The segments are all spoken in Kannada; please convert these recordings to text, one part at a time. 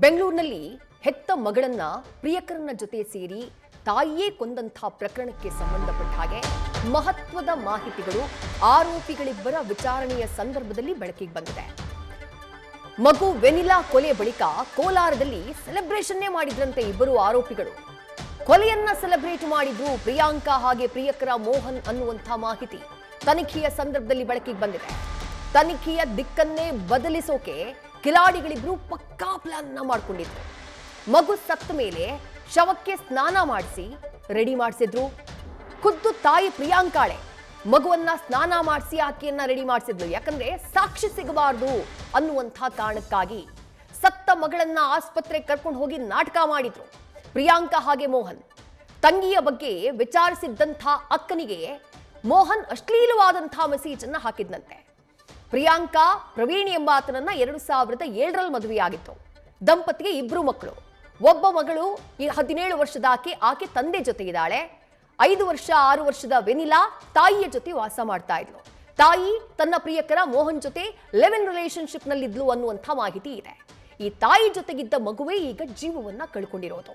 ಬೆಂಗಳೂರಿನಲ್ಲಿ ಹೆತ್ತ ಮಗಳನ್ನ ಪ್ರಿಯಕರನ ಜೊತೆ ಸೇರಿ ತಾಯಿಯೇ ಕೊಂದಂತಹ ಪ್ರಕರಣಕ್ಕೆ ಸಂಬಂಧಪಟ್ಟ ಹಾಗೆ ಮಹತ್ವದ ಮಾಹಿತಿಗಳು ಆರೋಪಿಗಳಿಬ್ಬರ ವಿಚಾರಣೆಯ ಸಂದರ್ಭದಲ್ಲಿ ಬೆಳಕಿಗೆ ಬಂದಿದೆ. ಮಗು ವೆನಿಲಾ ಕೊಲೆ ಬಳಿಕ ಕೋಲಾರದಲ್ಲಿ ಸೆಲೆಬ್ರೇಷನ್ನೇ ಮಾಡಿದ್ರಂತೆ ಇಬ್ಬರು ಆರೋಪಿಗಳು. ಕೊಲೆಯನ್ನ ಸೆಲೆಬ್ರೇಟ್ ಮಾಡಿದ್ರು ಪ್ರಿಯಾಂಕಾ ಹಾಗೆ ಪ್ರಿಯಕರ ಮೋಹನ್ ಅನ್ನುವಂಥ ಮಾಹಿತಿ ತನಿಖೆಯ ಸಂದರ್ಭದಲ್ಲಿ ಬೆಳಕಿಗೆ ಬಂದಿದೆ. ತನಿಖೆಯ ದಿಕ್ಕನ್ನೇ ಬದಲಿಸೋಕೆ ಕಿಲಾಡಿಗಳಿಬ್ರು ಪಕ್ಕಾ ಪ್ಲಾನ್ ಮಾಡ್ಕೊಂಡಿದ್ರು. ಮಗು ಸತ್ತ ಮೇಲೆ ಶವಕ್ಕೆ ಸ್ನಾನ ಮಾಡಿಸಿ ರೆಡಿ ಮಾಡಿಸಿದ್ರು. ಖುದ್ದು ತಾಯಿ ಪ್ರಿಯಾಂಕಾಳೆ ಮಗುವನ್ನ ಸ್ನಾನ ಮಾಡಿಸಿ ಆಕೆಯನ್ನ ರೆಡಿ ಮಾಡಿಸಿದ್ಲು. ಯಾಕಂದ್ರೆ ಸಾಕ್ಷಿ ಸಿಗಬಾರ್ದು ಅನ್ನುವಂಥ ಕಾರಣಕ್ಕಾಗಿ ಸತ್ತ ಮಗಳನ್ನ ಆಸ್ಪತ್ರೆಗೆ ಕರ್ಕೊಂಡು ಹೋಗಿ ನಾಟಕ ಮಾಡಿದ್ರು ಪ್ರಿಯಾಂಕಾ ಹಾಗೆ ಮೋಹನ್. ತಂಗಿಯ ಬಗ್ಗೆ ವಿಚಾರಿಸಿದ್ದಂಥ ಅಕ್ಕನಿಗೆ ಮೋಹನ್ ಅಶ್ಲೀಲವಾದಂಥ ಮೆಸೇಜ್ ಅನ್ನ ಹಾಕಿದ್ನಂತೆ. ಪ್ರಿಯಾಂಕಾ ಪ್ರವೀಣ್ ಎಂಬಾತನನ್ನ 2007ರಲ್ಲಿ ಮದುವೆಯಾಗಿತ್ತು. ದಂಪತಿಗೆ ಇಬ್ರು ಮಕ್ಕಳು. ಒಬ್ಬ ಮಗಳು 17 ವರ್ಷದ ಆಕೆ ತಂದೆ ಜೊತೆ ಇದ್ದಾಳೆ. 5 ವರ್ಷ 6 ವರ್ಷದ ವೆನಿಲಾ ತಾಯಿಯ ಜೊತೆ ವಾಸ ಮಾಡ್ತಾ ಇದ್ಲು. ತಾಯಿ ತನ್ನ ಪ್ರಿಯಕರ ಮೋಹನ್ ಜೊತೆ ಲಿವ್ ಇನ್ ರಿಲೇಶನ್ಶಿಪ್ ನಲ್ಲಿದ್ಲು ಅನ್ನುವಂಥ ಮಾಹಿತಿ ಇದೆ. ಈ ತಾಯಿ ಜೊತೆಗಿದ್ದ ಮಗುವೇ ಈಗ ಜೀವವನ್ನ ಕಳ್ಕೊಂಡಿರೋದು.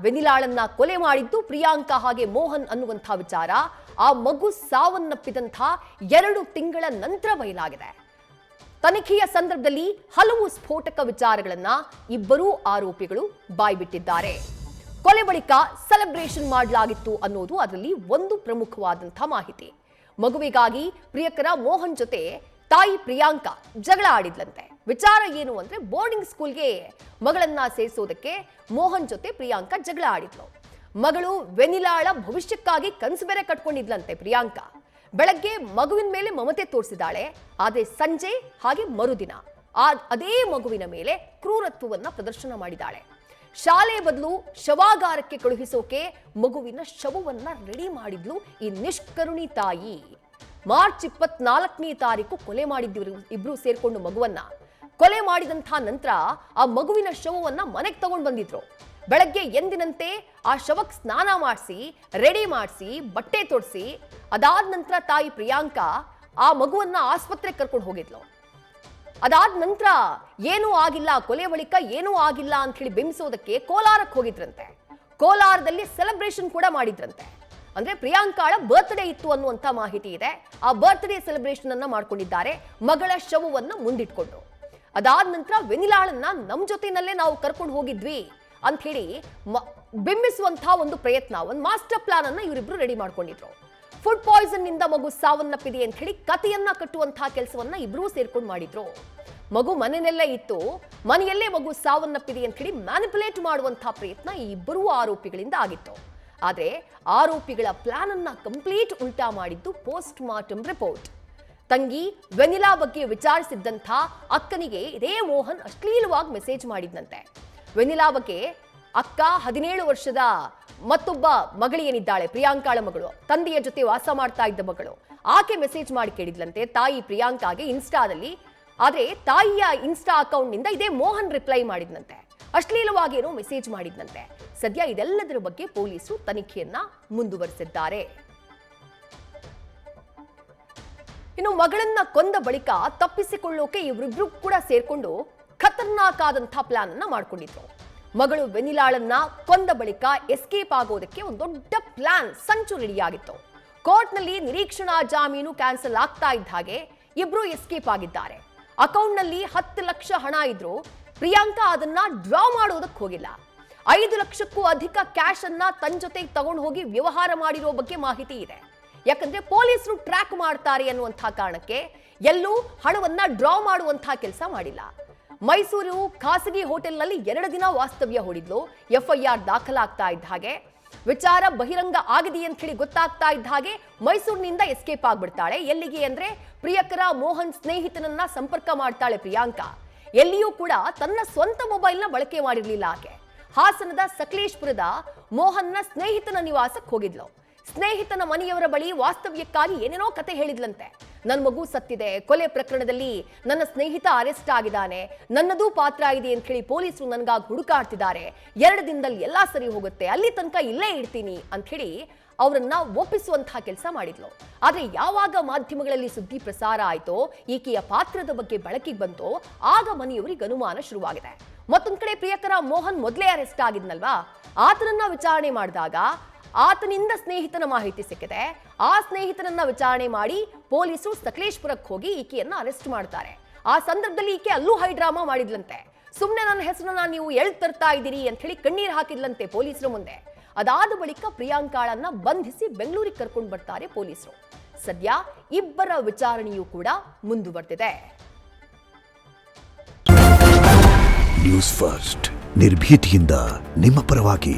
ವೆನಿಲಾಳನ್ನ ಕೊಲೆ ಮಾಡಿದ್ದು ಪ್ರಿಯಾಂಕಾ ಹಾಗೆ ಮೋಹನ್ ಅನ್ನುವಂಥ ವಿಚಾರ ಆ ಮಗು ಸಾವನ್ನಪ್ಪಿದಂಥ 2 ತಿಂಗಳ ನಂತರ ಬಯಲಾಗಿದೆ. ತನಿಖೆಯ ಸಂದರ್ಭದಲ್ಲಿ ಹಲವು ಸ್ಫೋಟಕ ವಿಚಾರಗಳನ್ನ ಇಬ್ಬರೂ ಆರೋಪಿಗಳು ಬಾಯ್ಬಿಟ್ಟಿದ್ದಾರೆ. ಕೊಲೆ ಬಳಿಕ ಸೆಲೆಬ್ರೇಷನ್ ಮಾಡಲಾಗಿತ್ತು ಅನ್ನೋದು ಅದರಲ್ಲಿ ಒಂದು ಪ್ರಮುಖವಾದಂಥ ಮಾಹಿತಿ. ಮಗುವಿಗಾಗಿ ಪ್ರಿಯಕರ ಮೋಹನ್ ಜೊತೆ ತಾಯಿ ಪ್ರಿಯಾಂಕಾ ಜಗಳ ಆಡಿದ್ಲಂತೆ. ವಿಚಾರ ಏನು ಅಂದ್ರೆ ಬೋರ್ಡಿಂಗ್ ಸ್ಕೂಲ್ಗೆ ಮಗಳನ್ನ ಸೇರಿಸೋದಕ್ಕೆ ಮೋಹನ್ ಜೊತೆ ಪ್ರಿಯಾಂಕಾ ಜಗಳ ಆಡಿದ್ಲು. ಮಗಳು ವೆನಿಲಾಳ ಭವಿಷ್ಯಕ್ಕಾಗಿ ಕನಸು ಬೇರೆ ಕಟ್ಕೊಂಡಿದ್ಲಂತೆ ಪ್ರಿಯಾಂಕಾ. ಬೆಳಗ್ಗೆ ಮಗುವಿನ ಮೇಲೆ ಮಮತೆ ತೋರಿಸಿದಾಳೆ. ಆದ್ರೆ ಸಂಜೆ ಹಾಗೆ ಮರುದಿನ ಅದೇ ಮಗುವಿನ ಮೇಲೆ ಕ್ರೂರತ್ವವನ್ನ ಪ್ರದರ್ಶನ ಮಾಡಿದಾಳೆ. ಶಾಲೆ ಬದಲು ಶವಾಗಾರಕ್ಕೆ ಕಳುಹಿಸೋಕೆ ಮಗುವಿನ ಶವವನ್ನ ರೆಡಿ ಮಾಡಿದ್ಲು ಈ ನಿಷ್ಕರುಣಿ ತಾಯಿ. ಮಾರ್ಚ್ 24ನೇ ತಾರೀಕು ಕೊಲೆ ಮಾಡಿದ್ರು ಇಬ್ರು ಸೇರ್ಕೊಂಡು ಮಗುವನ್ನ. ಕೊಲೆ ಮಾಡಿದಂಥ ನಂತರ ಆ ಮಗುವಿನ ಶವವನ್ನ ಮನೆಗೆ ತಗೊಂಡು ಬಂದಿದ್ರು. ಬೆಳಗ್ಗೆ ಎಂದಿನಂತೆ ಆ ಶವಕ್ಕೆ ಸ್ನಾನ ಮಾಡಿಸಿ ರೆಡಿ ಮಾಡಿಸಿ ಬಟ್ಟೆ ತೊಡಿಸಿ ಅದಾದ ನಂತರ ತಾಯಿ ಪ್ರಿಯಾಂಕಾ ಆ ಮಗುವನ್ನ ಆಸ್ಪತ್ರೆಗೆ ಕರ್ಕೊಂಡು ಹೋಗಿದ್ಲು. ಅದಾದ ನಂತರ ಏನೂ ಆಗಿಲ್ಲ, ಕೊಲೆ ಬಳಿಕ ಏನೂ ಆಗಿಲ್ಲ ಅಂತ ಹೇಳಿ ಬಿಂಬಿಸೋದಕ್ಕೆ ಕೋಲಾರಕ್ಕೆ ಹೋಗಿದ್ರಂತೆ. ಕೋಲಾರದಲ್ಲಿ ಸೆಲೆಬ್ರೇಷನ್ ಕೂಡ ಮಾಡಿದ್ರಂತೆ. ಅಂದ್ರೆ ಪ್ರಿಯಾಂಕಾಳ ಬರ್ತ್ಡೇ ಇತ್ತು ಅನ್ನುವಂಥ ಮಾಹಿತಿ ಇದೆ. ಆ ಬರ್ತ್ಡೇ ಸೆಲೆಬ್ರೇಷನ್ ಅನ್ನ ಮಾಡ್ಕೊಂಡಿದ್ದಾರೆ ಮಗಳ ಶವವನ್ನ ಮುಂದಿಟ್ಕೊಂಡು. ಅದಾದ ನಂತರ ವೆನಿಲಾಳನ್ನ ನಮ್ಮ ಜೊತೆನಲ್ಲೇ ನಾವು ಕರ್ಕೊಂಡು ಹೋಗಿದ್ವಿ ಅಂತ ಹೇಳಿ ಬಿಂಬಿಸುವಂತಹ ಒಂದು ಪ್ರಯತ್ನ, ಒಂದು ಮಾಸ್ಟರ್ ಪ್ಲಾನ್ ಅನ್ನ ಇವರಿಬ್ರು ರೆಡಿ ಮಾಡ್ಕೊಂಡಿದ್ರು. ಫುಡ್ ಪಾಯ್ಸನ್ ನಿಂದ ಮಗು ಸಾವನ್ನಪ್ಪಿದೆ ಅಂತ ಹೇಳಿ ಕಥೆಯನ್ನ ಕಟ್ಟುವಂತಹ ಕೆಲಸವನ್ನ ಇಬ್ರು ಸೇರ್ಕೊಂಡು ಮಾಡಿದ್ರು. ಮಗು ಮನೆಯಲ್ಲೇ ಇತ್ತು, ಮನೆಯಲ್ಲೇ ಮಗು ಸಾವನ್ನಪ್ಪಿದೆ ಅಂತ ಹೇಳಿ ಮ್ಯಾನಿಪುಲೇಟ್ ಮಾಡುವಂತಹ ಪ್ರಯತ್ನ ಈ ಇಬ್ಬರೂ ಆರೋಪಿಗಳಿಂದ ಆಗಿತ್ತು. ಆದ್ರೆ ಆರೋಪಿಗಳ ಪ್ಲಾನ್ ಅನ್ನ ಕಂಪ್ಲೀಟ್ ಉಲ್ಟಾ ಮಾಡಿದ್ದು ಪೋಸ್ಟ್ ಮಾರ್ಟಮ್ ರಿಪೋರ್ಟ್. ತಂಗಿ ವೆನಿಲಾ ಬಗ್ಗೆ ವಿಚಾರಿಸಿದ್ದಂಥ ಅಕ್ಕನಿಗೆ ಇದೇ ಮೋಹನ್ ಅಶ್ಲೀಲವಾಗಿ ಮೆಸೇಜ್ ಮಾಡಿದ್ನಂತೆ. ವೆನಿಲಾ ಬಗ್ಗೆ ಅಕ್ಕ 17 ವರ್ಷದ ಮತ್ತೊಬ್ಬ ಮಗಳೇನಿದ್ದಾಳೆ ಪ್ರಿಯಾಂಕಾಳ ಮಗಳು, ತಂದೆಯ ಜೊತೆ ವಾಸ ಮಾಡ್ತಾ ಇದ್ದ ಮಗಳು, ಆಕೆ ಮೆಸೇಜ್ ಮಾಡಿ ಕೇಳಿದ್ಲಂತೆ ತಾಯಿ ಪ್ರಿಯಾಂಕಾಗೆ ಇನ್ಸ್ಟಾದಲ್ಲಿ. ಆದ್ರೆ ತಾಯಿಯ ಇನ್ಸ್ಟಾ ಅಕೌಂಟ್ ನಿಂದ ಇದೇ ಮೋಹನ್ ರಿಪ್ಲೈ ಮಾಡಿದ್ನಂತೆ. ಅಶ್ಲೀಲವಾಗಿ ಏನೋ ಮೆಸೇಜ್ ಮಾಡಿದ್ನಂತೆ. ಸದ್ಯ ಇದೆಲ್ಲದರ ಬಗ್ಗೆ ಪೊಲೀಸರು ತನಿಖೆಯನ್ನ ಮುಂದುವರೆಸಿದ್ದಾರೆ. ಇನ್ನು ಮಗಳನ್ನ ಕೊಂದ ಬಳಿಕ ತಪ್ಪಿಸಿಕೊಳ್ಳೋಕೆ ಇವರಿಬ್ರು ಕೂಡ ಸೇರ್ಕೊಂಡು ಖತರ್ನಾಕ್ ಆದಂತಹ ಪ್ಲಾನ್ ಅನ್ನ ಮಾಡ್ಕೊಂಡಿದ್ರು. ಮಗಳು ವೆನಿಲಾಳನ್ನ ಕೊಂದ ಬಳಿಕ ಎಸ್ಕೇಪ್ ಆಗೋದಕ್ಕೆ ಒಂದು ದೊಡ್ಡ ಪ್ಲಾನ್ ಸಂಚು ರೆಡಿಯಾಗಿತ್ತು. ಕೋರ್ಟ್ನಲ್ಲಿ ನಿರೀಕ್ಷಣಾ ಜಾಮೀನು ಕ್ಯಾನ್ಸಲ್ ಆಗ್ತಾ ಇದ್ದ ಹಾಗೆ ಇಬ್ರು ಎಸ್ಕೇಪ್ ಆಗಿದ್ದಾರೆ. ಅಕೌಂಟ್ನಲ್ಲಿ 10 ಲಕ್ಷ ಹಣ ಇದ್ರು. ಪ್ರಿಯಾಂಕಾ ಅದನ್ನ ಡ್ರಾ ಮಾಡೋದಕ್ಕೆ ಹೋಗಿಲ್ಲ. 5 ಲಕ್ಷಕ್ಕೂ ಅಧಿಕ ಕ್ಯಾಶ್ ಅನ್ನ ತನ್ನ ಜೊತೆಗೆ ತಗೊಂಡು ಹೋಗಿ ವ್ಯವಹಾರ ಮಾಡಿರೋ ಬಗ್ಗೆ ಮಾಹಿತಿ ಇದೆ. ಯಾಕಂದ್ರೆ ಪೊಲೀಸರು ಟ್ರ್ಯಾಕ್ ಮಾಡ್ತಾರೆ ಅನ್ನುವಂಥ ಕಾರಣಕ್ಕೆ ಎಲ್ಲೂ ಹಣವನ್ನ ಡ್ರಾ ಮಾಡುವಂತಹ ಕೆಲಸ ಮಾಡಿಲ್ಲ. ಮೈಸೂರು ಖಾಸಗಿ ಹೋಟೆಲ್ನಲ್ಲಿ 2 ದಿನ ವಾಸ್ತವ್ಯ ಹೂಡಿದ್ಲು. FIR ದಾಖಲಾಗ್ತಾ ಇದ್ದ ಹಾಗೆ ವಿಚಾರ ಬಹಿರಂಗ ಆಗಿದೆ ಅಂತ ಹೇಳಿ ಗೊತ್ತಾಗ್ತಾ ಇದ್ದ ಹಾಗೆ ಮೈಸೂರಿನಿಂದ ಎಸ್ಕೇಪ್ ಆಗ್ಬಿಡ್ತಾಳೆ. ಎಲ್ಲಿಗೆ ಅಂದ್ರೆ ಪ್ರಿಯಕರ ಮೋಹನ್ ಸ್ನೇಹಿತನನ್ನ ಸಂಪರ್ಕ ಮಾಡ್ತಾಳೆ ಪ್ರಿಯಾಂಕಾ. ಎಲ್ಲಿಯೂ ಕೂಡ ತನ್ನ ಸ್ವಂತ ಮೊಬೈಲ್ನ ಬಳಕೆ ಮಾಡಿರ್ಲಿಲ್ಲ ಆಕೆ. ಹಾಸನದ ಸಕಲೇಶ್ಪುರದ ಮೋಹನ್ನ ಸ್ನೇಹಿತನ ನಿವಾಸಕ್ಕೆ ಹೋಗಿದ್ಲು. ಸ್ನೇಹಿತನ ಮನೆಯವರ ಬಳಿ ವಾಸ್ತವ್ಯಕ್ಕಾಗಿ ಏನೇನೋ ಕತೆ ಹೇಳಿದ್ಲಂತೆ. ನನ್ನ ಮಗು ಸತ್ತಿದೆ, ಕೊಲೆ ಪ್ರಕರಣದಲ್ಲಿ ನನ್ನ ಸ್ನೇಹಿತ ಅರೆಸ್ಟ್ ಆಗಿದ್ದಾನೆ, ನನ್ನದೂ ಪಾತ್ರ ಇದೆ ಅಂತ ಹೇಳಿ ಪೊಲೀಸರು ನನಗಾಗಿ ಹುಡುಕಾಡ್ತಿದ್ದಾರೆ, 2 ದಿನದಲ್ಲಿ ಎಲ್ಲ ಸರಿ ಹೋಗುತ್ತೆ, ಅಲ್ಲಿ ತನಕ ಇಲ್ಲೇ ಇರ್ತೀನಿ ಅಂತ ಹೇಳಿ ಅವರನ್ನ ಒಪ್ಪಿಸುವಂತಹ ಕೆಲಸ ಮಾಡಿದ್ಲು. ಆದ್ರೆ ಯಾವಾಗ ಮಾಧ್ಯಮಗಳಲ್ಲಿ ಸುದ್ದಿ ಪ್ರಸಾರ ಆಯ್ತೋ, ಈಕೆಯ ಪಾತ್ರದ ಬಗ್ಗೆ ಬೆಳಕಿಗೆ ಬಂತೋ, ಆಗ ಮನೆಯವರಿಗೆ ಅನುಮಾನ ಶುರುವಾಗಿದೆ. ಮತ್ತೊಂದ್ ಕಡೆ ಪ್ರಿಯಕರ ಮೋಹನ್ ಮೊದಲೇ ಅರೆಸ್ಟ್ ಆಗಿದ್ನಲ್ವಾ, ಆತನನ್ನ ವಿಚಾರಣೆ ಮಾಡಿದಾಗ ಆತನಿಂದ ಸ್ನೇಹಿತನ ಮಾಹಿತಿ ಸಿಕ್ಕಿದೆ. ಆ ಸ್ನೇಹಿತನನ್ನ ವಿಚಾರಣೆ ಮಾಡಿ ಪೊಲೀಸರು ಸಕಲೇಶ್ಪುರಕ್ಕೆ ಹೋಗಿ ಈಕೆಯನ್ನ ಅರೆಸ್ಟ್ ಮಾಡ್ತಾರೆ. ಆ ಸಂದರ್ಭದಲ್ಲಿ ಈಕೆ ಅಲ್ಲೂ ಹೈಡ್ರಾಮಾ ಮಾಡಿದ್ಲಂತೆ. ಸುಮ್ಮನೆ ನನ್ನ ಹೆಸರನ್ನ ನೀವು ತರ್ತಾ ಇದ್ದೀರಿ ಅಂತ ಹೇಳಿ ಕಣ್ಣೀರು ಹಾಕಿದ್ಲಂತೆ ಪೊಲೀಸರ ಮುಂದೆ. ಅದಾದ ಬಳಿಕ ಪ್ರಿಯಾಂಕಾಳನ್ನ ಬಂಧಿಸಿ ಬೆಂಗಳೂರಿಗೆ ಕರ್ಕೊಂಡು ಬರ್ತಾರೆ ಪೊಲೀಸರು. ಸದ್ಯ ಇಬ್ಬರ ವಿಚಾರಣೆಯೂ ಕೂಡ ಮುಂದುವರೆದಿದೆ. ನ್ಯೂಸ್ ಫಸ್ಟ್ ನಿರ್ಭೀತಿಯಿಂದ ನಿಮ್ಮ ಪರವಾಗಿ.